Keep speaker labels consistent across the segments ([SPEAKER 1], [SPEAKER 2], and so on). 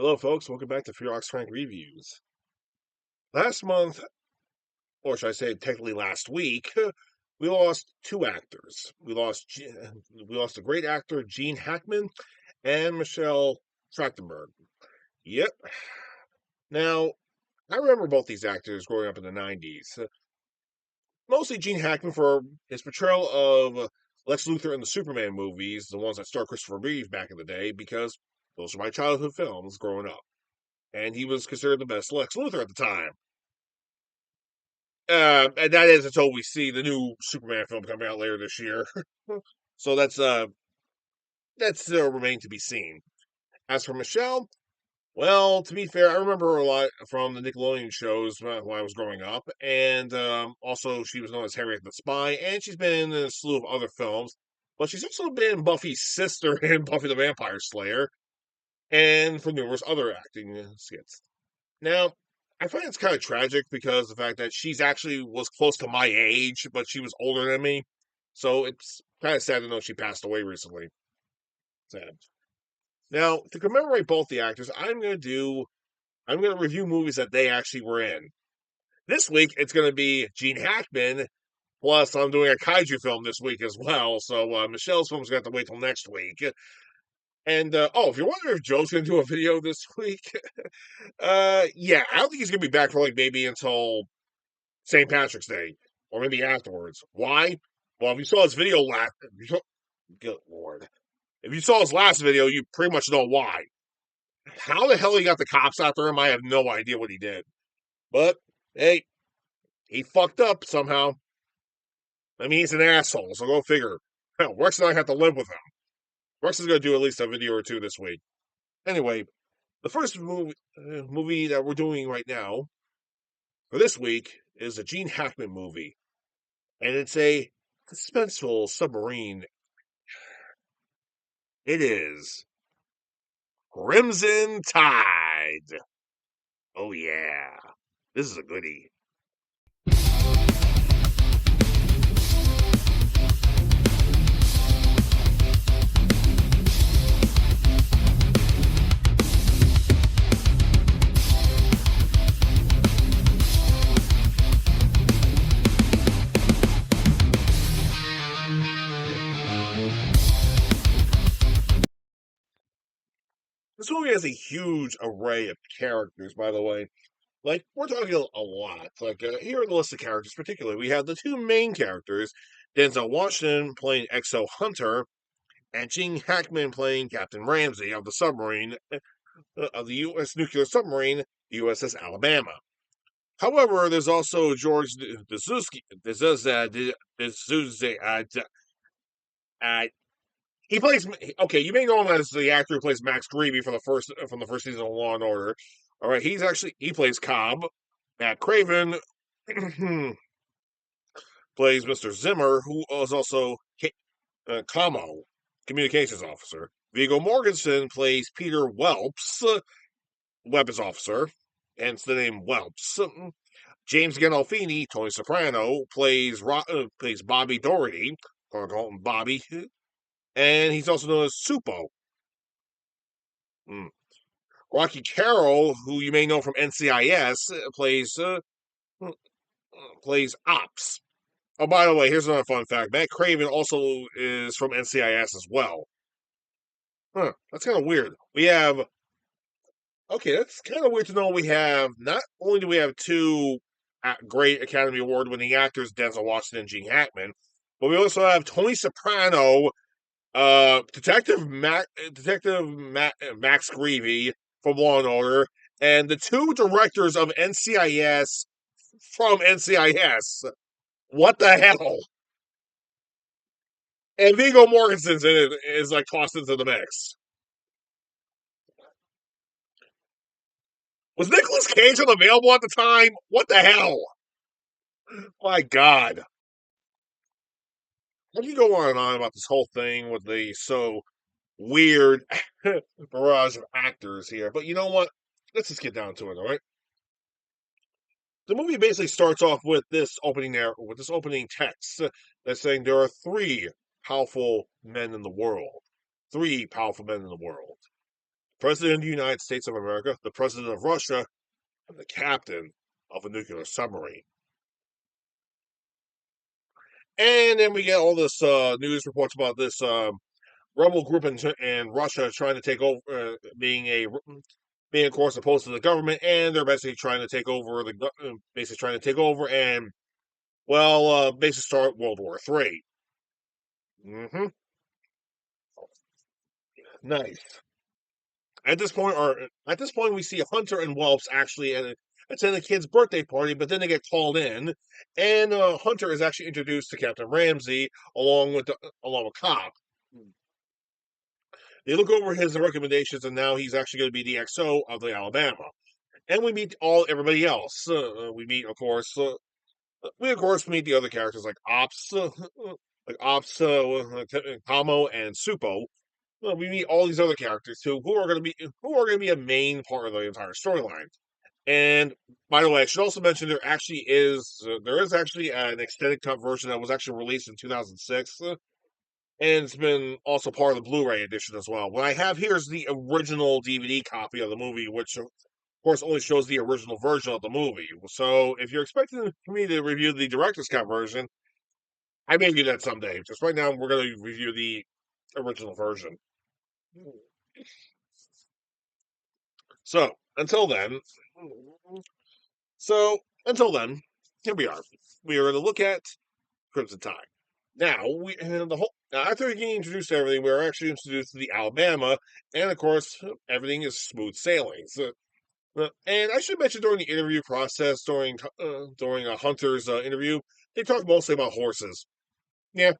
[SPEAKER 1] Hello, folks. Welcome back to Fearless Frank Reviews. Last month, or should I say, technically last week, we lost two actors. We lost a great actor, Gene Hackman, and Michelle Trachtenberg. Yep. Now, I remember both these actors growing up in the '90s. Mostly Gene Hackman for his portrayal of Lex Luthor in the Superman movies, the ones that starred Christopher Reeve back in the day, because those were my childhood films growing up, and he was considered the best Lex Luthor at the time. And that is until we see the new Superman film coming out later this year. So that's remain to be seen. As for Michelle, well, to be fair, I remember her a lot from the Nickelodeon shows when I was growing up, and also she was known as Harriet the Spy, and she's been in a slew of other films. But she's also been Buffy's sister in Buffy the Vampire Slayer, and for numerous other acting skits. Now, I find it's kind of tragic because the fact that she's actually was close to my age, but she was older than me. So it's kind of sad to know she passed away recently. Sad. Now, to commemorate both the actors, I'm gonna review movies that they actually were in. This week it's gonna be Gene Hackman, plus I'm doing a kaiju film this week as well. So Michelle's film's gonna have to wait till next week. And if you're wondering if Joe's gonna do a video this week, yeah, I don't think he's gonna be back for like maybe until St. Patrick's Day, or maybe afterwards. Why? Well, if you saw his video last, good lord, if you saw his last video, you pretty much know why. How the hell he got the cops after him, I have no idea what he did. But hey, he fucked up somehow. I mean, he's an asshole, so go figure. Hell, Rex and I have to live with him. Rex is gonna do at least a video or two this week. Anyway, the first movie that we're doing right now for this week is a Gene Hackman movie, and it's a suspenseful submarine. It is Crimson Tide. Oh, yeah. This is a goodie. This movie has a huge array of characters, by the way. Like, we're talking a lot. Like, here are the list of characters, particularly. We have the two main characters, Denzel Washington playing Exo Hunter, and Gene Hackman playing Captain Ramsey of the submarine, of the U.S. nuclear submarine, USS Alabama. However, there's also George Dzuski. He plays. Okay, you may know him as the actor who plays Max Greavy from the first season of Law and Order. All right, he plays Cobb. Matt Craven plays Mr. Zimmer, who is also Camo, communications officer. Viggo Mortensen plays Peter Welps, weapons officer, hence the name Welps. James Gandolfini, Tony Soprano, plays Bobby Doherty, or call him Bobby, and he's also known as Supo. Mm. Rocky Carroll, who you may know from NCIS, plays Ops. Oh, by the way, here's another fun fact: Matt Craven also is from NCIS as well. Huh? That's kind of weird. That's kind of weird to know. We have not only do we have two great Academy Award winning actors, Denzel Washington and Gene Hackman, but we also have Tony Soprano, Max Greavy from Law and Order, and the two directors of NCIS from NCIS. What the hell? And Viggo Mortensen's in it is like tossed into the mix. Was Nicolas Cage unavailable at the time? What the hell? My God. I can go on and on about this whole thing with the so weird barrage of actors here, but you know what? Let's just get down to it, all right? The movie basically starts off with this opening text that's saying there are three powerful men in the world. Three powerful men in the world. President of the United States of America, the President of Russia, and the captain of a nuclear submarine. And then we get all this news reports about this rebel group in Russia trying to take over, being of course opposed to the government, and they're basically trying to take over basically trying to take over and basically start World War III. Mm-hmm. Nice. At this point, we see Hunter and Welps actually attend a kid's birthday party, but then they get called in, and Hunter is actually introduced to Captain Ramsey along with Cobb. They look over his recommendations, and now he's actually going to be the XO of the Alabama. And we meet everybody else. We of course meet the other characters like Kamo, and Supo. Well, we meet all these other characters too, who are going to be a main part of the entire storyline. And by the way, I should also mention there is actually an extended cut version that was actually released in 2006, and it's been also part of the Blu-ray edition as well. What I have here is the original DVD copy of the movie, which of course only shows the original version of the movie. So if you're expecting me to review the director's cut version, I may do that someday. Just right now, we're going to review the original version. So until then, so until then, here we are. We are going to look at Crimson Tide. Now we and the whole after getting introduced to everything, we are actually introduced to the Alabama, and of course, everything is smooth sailing. And I should mention during the interview process, during a Hunter's interview, they talk mostly about horses. Yeah,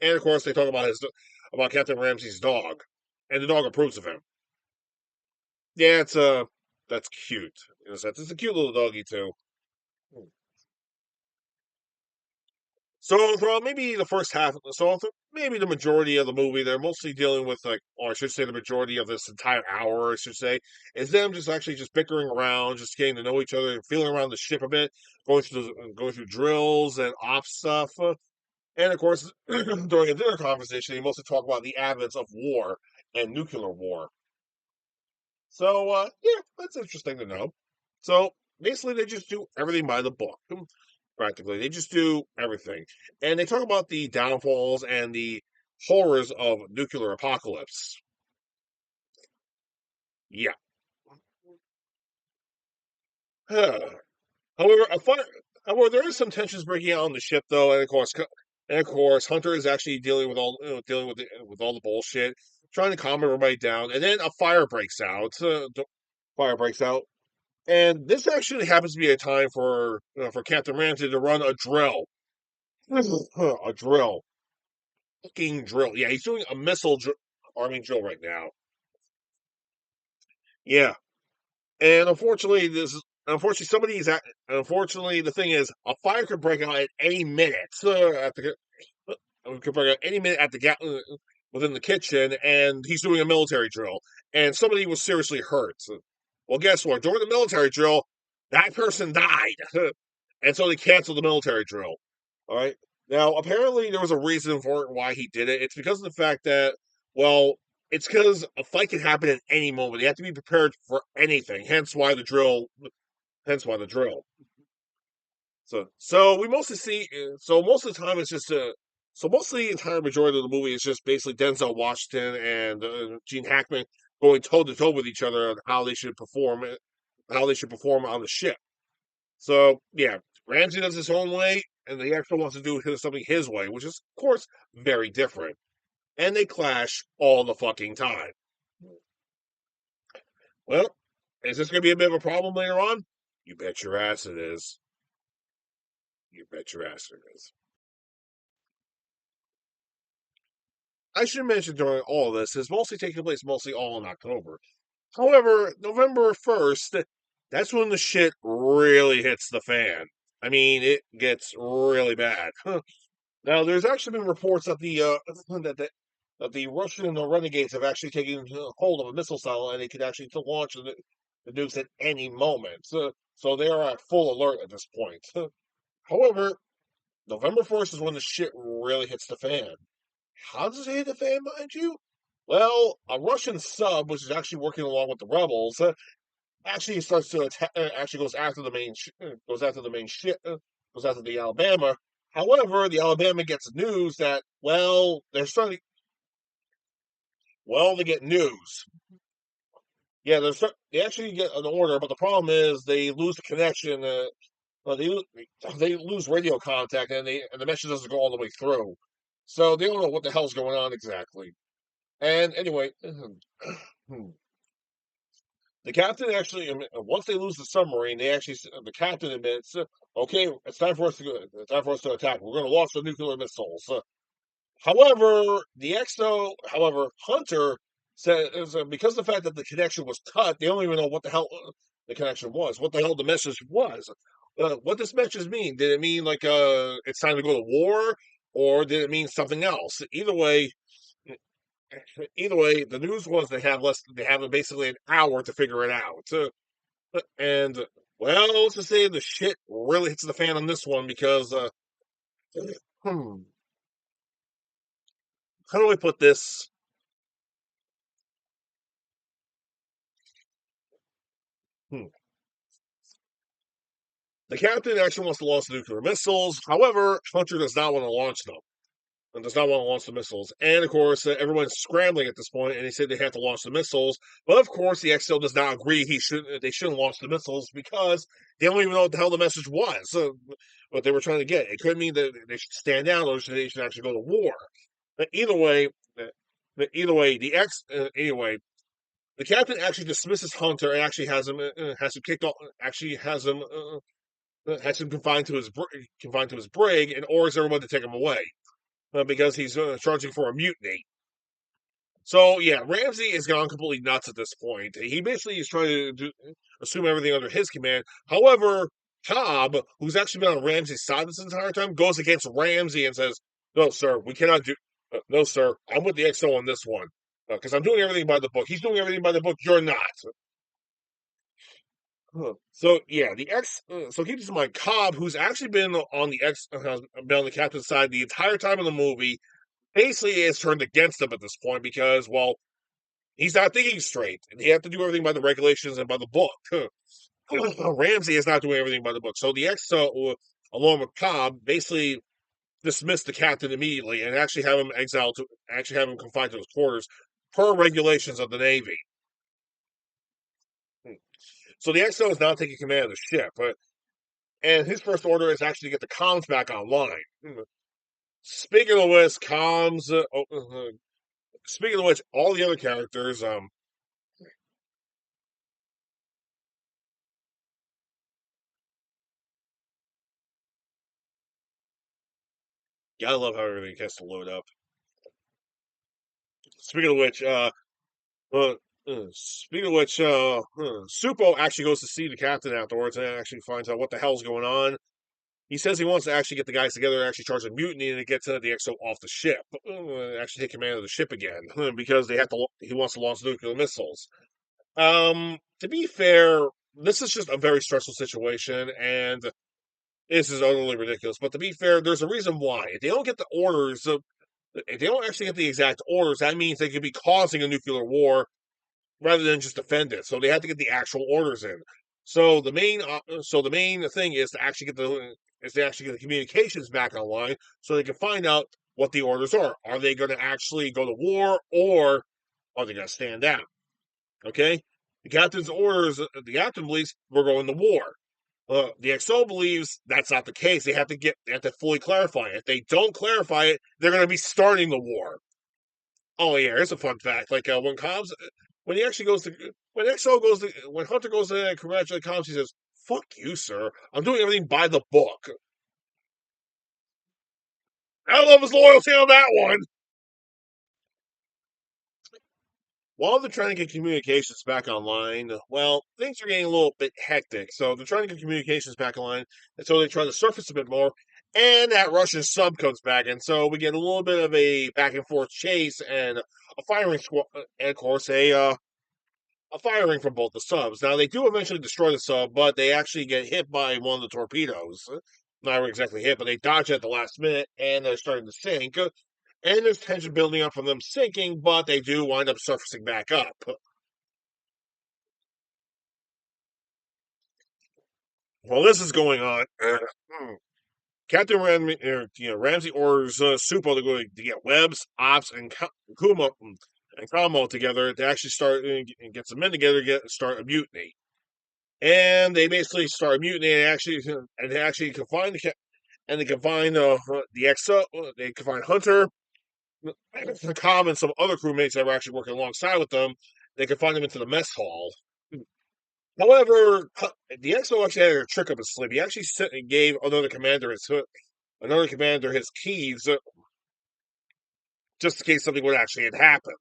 [SPEAKER 1] and of course, they talk about Captain Ramsey's dog, and the dog approves of him. Yeah, that's cute. In a sense, it's a cute little doggy too. So throughout maybe the first half, maybe the majority of the movie, they're mostly dealing with or I should say, the majority of this entire hour, I should say, is them just actually just bickering around, just getting to know each other, feeling around the ship a bit, going through drills and op stuff, and of course, during a dinner conversation, they mostly talk about the advents of war and nuclear war. So yeah, that's interesting to know. So basically, they just do everything by the book. Practically, they just do everything, and they talk about the downfalls and the horrors of nuclear apocalypse. Yeah. However, however, there is some tensions breaking out on the ship, though, and of course, Hunter is actually with all the bullshit, trying to calm everybody down, and then a fire breaks out. Fire breaks out, and this actually happens to be a time for Captain Ramsey to run a drill. A drill. Fucking drill. Yeah, he's doing a arming drill right now. Yeah, and unfortunately the thing is a fire could break out at any minute. Could break out any minute within the kitchen, and he's doing a military drill, and somebody was seriously hurt. Well, guess what? During the military drill, that person died, and so they canceled the military drill. All right. Now, apparently, there was a reason for it why he did it. It's because of the fact that, well, it's because a fight can happen at any moment. You have to be prepared for anything. Hence why the drill. Hence why the drill. So we mostly see. So most of the time, it's just a. So mostly the entire majority of the movie is just basically Denzel Washington and Gene Hackman going toe to toe with each other on how they should perform on the ship. So yeah, Ramsey does his own way, and the actual wants to do something his way, which is of course very different. And they clash all the fucking time. Well, is this going to be a bit of a problem later on? You bet your ass it is. You bet your ass it is. I should mention during all of this is mostly taking place mostly all in October. However, November 1st, that's when the shit really hits the fan. I mean, it gets really bad. Now, there's actually been reports that the Russian renegades have actually taken hold of a missile cell, and they could actually launch the nukes at any moment. So they are at full alert at this point. However, November 1st is when the shit really hits the fan. How does it hit the fan, mind you? Well, a Russian sub, which is actually working along with the rebels, actually starts to attack. Actually goes after the main. Goes after the main ship. Goes after the Alabama. However, the Alabama gets news that they're starting. Well, they get news. Yeah, they actually get an order, but the problem is they lose the connection. Well, they lose radio contact, and the message doesn't go all the way through. So they don't know what the hell's going on exactly. And anyway, the captain actually, once they lose the submarine, the captain admits, okay, it's time for us to go. It's time for us to attack. We're going to launch the nuclear missiles. However, Hunter says because of the fact that the connection was cut, they don't even know what the hell the connection was, what the hell the message was. What this message mean? Did it mean like it's time to go to war, or did it mean something else? Either way, the news was they have basically an hour to figure it out. And let's just say the shit really hits the fan on this one because hmm, how do I put this? Hmm. The captain actually wants to launch nuclear missiles. However, Hunter does not want to launch them and does not want to launch the missiles. And of course, everyone's scrambling at this point, and they say they have to launch the missiles. But of course, the XO does not agree. They shouldn't launch the missiles because they don't even know what the hell the message was. What they were trying to get. It could mean that they should stand down, or they should actually go to war. But anyway, the captain actually dismisses Hunter and actually has him kicked off. Actually has him confined to his brig and orders everyone to take him away because he's charging for a mutiny. So yeah, Ramsey is gone completely nuts at this point. He basically is trying to assume everything under his command. However, Cobb, who's actually been on Ramsey's side this entire time, goes against Ramsey and says, "No, sir, we cannot do. No, sir, I'm with the XO on this one because I'm doing everything by the book. He's doing everything by the book. You're not." So yeah, so keep this in mind. Cobb, who's actually has been on the captain's side the entire time of the movie, basically is turned against him at this point because, he's not thinking straight. He had to do everything by the regulations and by the book. Ramsey is not doing everything by the book. So the along with Cobb, basically dismissed the captain immediately and actually have him confined to his quarters per regulations of the Navy. So the XO is now taking command of the ship, and his first order is actually to get the comms back online. Speaking of which, speaking of which, all the other characters, yeah, I love how everything has to load up. Speaking of which, uh, Supo actually goes to see the captain afterwards and actually finds out what the hell's going on. He says he wants to actually get the guys together and actually charge a mutiny and to get the XO off the ship, actually take command of the ship again because they have to. He wants to launch nuclear missiles. To be fair, this is just a very stressful situation, and this is utterly ridiculous. But to be fair, there's a reason why. If they don't get the orders, if they don't actually get the exact orders, that means they could be causing a nuclear war rather than just defend it. So they have to get the actual orders in. So the main thing is to actually get the communications back online so they can find out what the orders are. Are they going to actually go to war or are they going to stand down? Okay, the captain believes we're going to war. The XO believes that's not the case. They have to fully clarify it. If they don't clarify it, they're going to be starting the war. Oh yeah, here's a fun fact. Like when he actually goes to when Hunter goes to congratulate Cobbs, he says, "Fuck you, sir. I'm doing everything by the book." I love his loyalty on that one. While they're trying to get communications back online, things are getting a little bit hectic. So they're trying to get communications back online, and so they try to surface a bit more. And that Russian sub comes back, and so we get a little bit of a back and forth chase and a firing squad, and of course a firing from both the subs. Now they do eventually destroy the sub, but they actually get hit by one of the torpedoes. Not exactly hit, but they dodge at the last minute, and they're starting to sink. and there's tension building up from them sinking, but they do wind up surfacing back up. While this is going on, Captain Ramsey orders Supo to go to get Webbs, Ops, and Kuma and Kamo together to actually start and get some men together to start a mutiny. And they basically start a mutiny and they actually confine they confine the XO, they confine Hunter, Cobb, and some other crewmates that were actually working alongside with them. They confine them into the mess hall. However, the XO actually had a trick up his sleeve. He actually gave another commander his keys just in case something would actually had happened.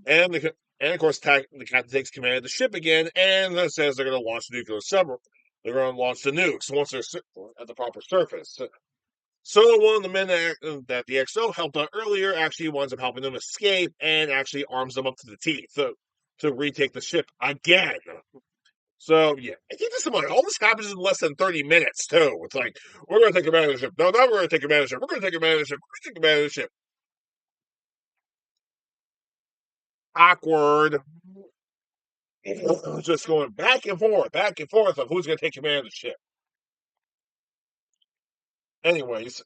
[SPEAKER 1] And of course, the captain takes command of the ship again and says they're going to launch the nuclear submarine. They're going to launch the nukes once they're at the proper surface. So one of the men that the XO helped out earlier actually winds up helping them escape and actually arms them up to the teeth to retake the ship again. So yeah, keep this in mind. All this happens in less than 30 minutes too. It's like we're going to take command of the ship. No, not we're going to take command of the ship. We're going to take command of the ship. We're going to take command of the ship. Awkward. Just going back and forth of who's going to take command of the ship. Anyways,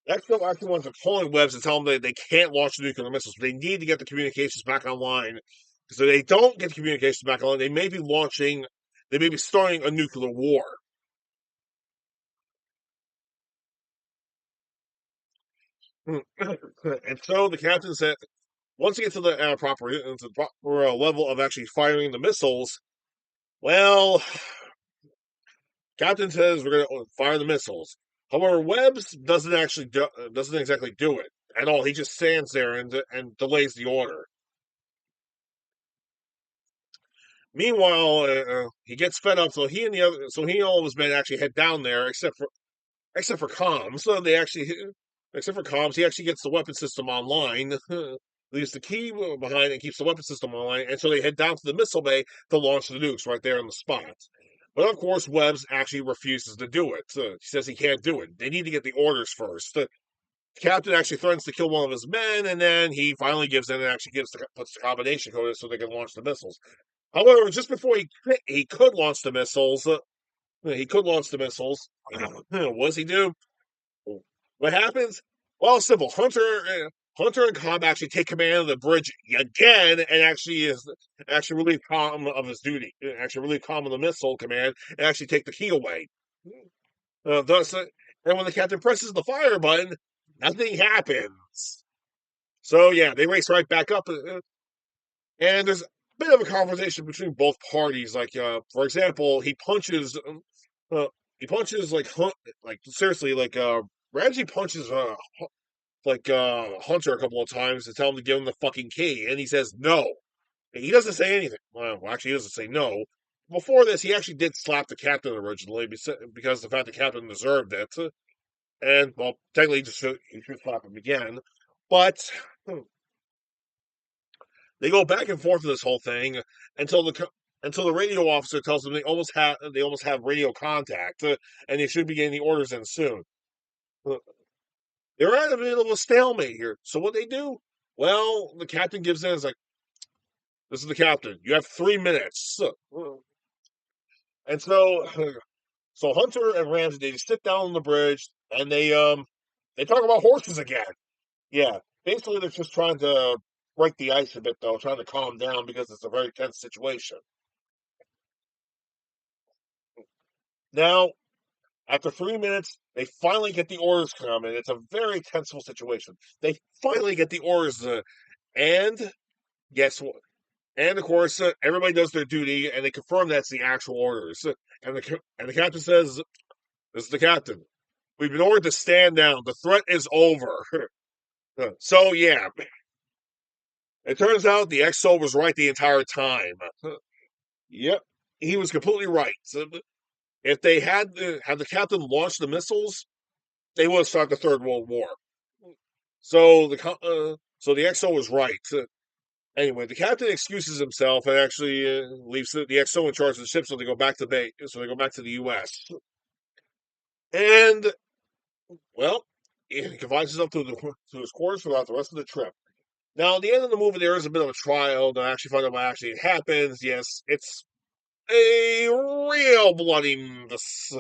[SPEAKER 1] XO actually wants to call in Webbs and tell them that they can't launch the nuclear missiles. They need to get the communications back online. So they don't get the communications back online. They may be starting a nuclear war. And so the captain said, once you get to the proper level of actually firing the missiles, well, Captain says we're going to fire the missiles. However, Webbs doesn't exactly do it at all. He just stands there and delays the order. Meanwhile, he gets fed up, so he and all of his men actually head down there, except for comms. So they actually, except for comms, he actually gets the weapon system online, leaves the key behind, and keeps the weapon system online. And so they head down to the missile bay to launch the nukes right there on the spot. But of course, Webbs actually refuses to do it. He says he can't do it. They need to get the orders first. The captain actually threatens to kill one of his men, and then he finally gives in and actually puts the combination code in so they can launch the missiles. However, just before he could launch the missiles, what does he do? What happens? Well, it's simple. Hunter and Cobb actually take command of the bridge again, and actually relieve Comm of his duty. Actually relieve Comm of the missile command, and actually take the key away. Thus, and when the captain presses the fire button, nothing happens. So yeah, they race right back up, and there's a bit of a conversation between both parties. Like, for example, he punches like seriously, like Ramsey punches Hunter a couple of times to tell him to give him the fucking key, and he says no. He doesn't say anything. Well, actually, he doesn't say no. Before this, he actually did slap the captain originally because the fact the captain deserved it, and well, technically, he should slap him again. But they go back and forth with this whole thing until the radio officer tells them they almost have radio contact, and they should be getting the orders in soon. They're at the middle of a stalemate here. So what they do? Well, the captain gives in. It's like, this is the captain. You have 3 minutes. And so Hunter and Ramsey, they just sit down on the bridge and they talk about horses again. Yeah, basically they're just trying to break the ice a bit, though, trying to calm down because it's a very tense situation. Now, after 3 minutes, they finally get the orders coming. It's a very tensible situation. They finally get the orders, and guess what? And of course, everybody does their duty, and they confirm that's the actual orders. And the captain says, "This is the captain. We've been ordered to stand down. The threat is over." So yeah, it turns out the XO was right the entire time. Yep, he was completely right. So if they had the captain launched the missiles, they would have started the Third World War. So the XO was right. Anyway, the captain excuses himself and actually leaves the XO in charge of the ship, so they go back to the U.S. And well, he confines himself to his quarters throughout the rest of the trip. Now, at the end of the movie, there is a bit of a trial to actually find out what actually happens. Yes, it's a real bloody mess.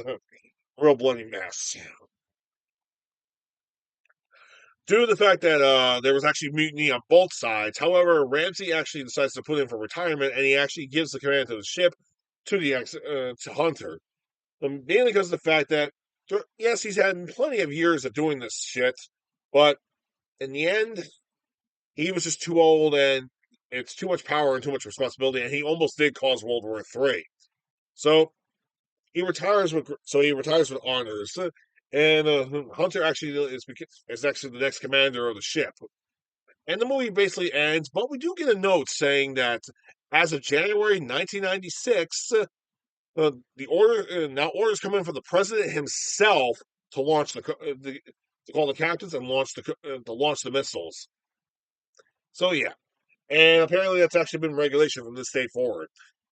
[SPEAKER 1] Due to the fact that there was actually mutiny on both sides. However, Ramsey actually decides to put in for retirement, and he actually gives the command to the ship to to Hunter. Mainly because of the fact that yes, he's had plenty of years of doing this shit, but in the end, he was just too old, and it's too much power and too much responsibility, and he almost did cause World War III. So he retires with honors. And Hunter actually is actually the next commander of the ship. And the movie basically ends, but we do get a note saying that as of January 1996, the order now orders come in from the president himself to launch to call the captains and to launch the missiles. So yeah, and apparently that's actually been regulation from this day forward,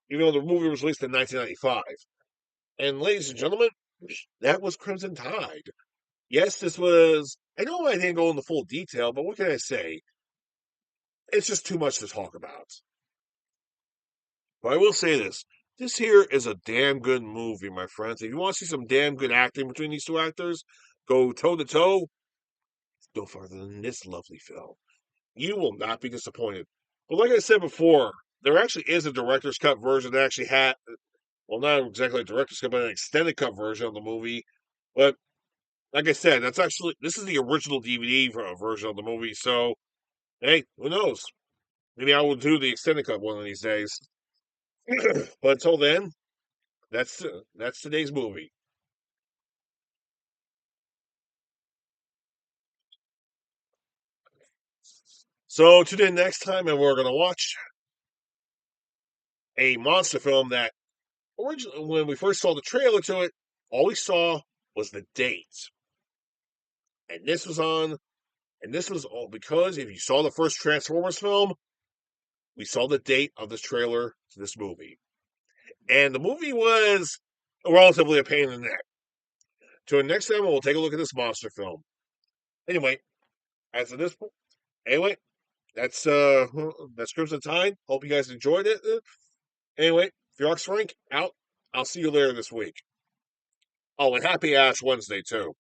[SPEAKER 1] even though the movie was released in 1995. And ladies and gentlemen, that was Crimson Tide. Yes, this was. I know I didn't go into full detail, but what can I say? It's just too much to talk about. But I will say this. This here is a damn good movie, my friends. If you want to see some damn good acting between these two actors, go toe to toe, no farther than this lovely film. You will not be disappointed. But like I said before, there actually is a director's cut version that actually had, well, not exactly a director's cut, but an extended cut version of the movie. But like I said, this is the original DVD version of the movie. So, hey, who knows? Maybe I will do the extended cut one of these days. But until then, that's today's movie. So tune in next time, and we're gonna watch a monster film that originally, when we first saw the trailer to it, all we saw was the date, and this was on, and this was all because if you saw the first Transformers film, we saw the date of this trailer to this movie, and the movie was relatively a pain in the neck. Till next time, we'll take a look at this monster film. Anyway, as of this point, anyway, that's Crimson Tide. Hope you guys enjoyed it. Anyway, Fiox Frank out. I'll see you later this week. Oh, and happy Ash Wednesday too.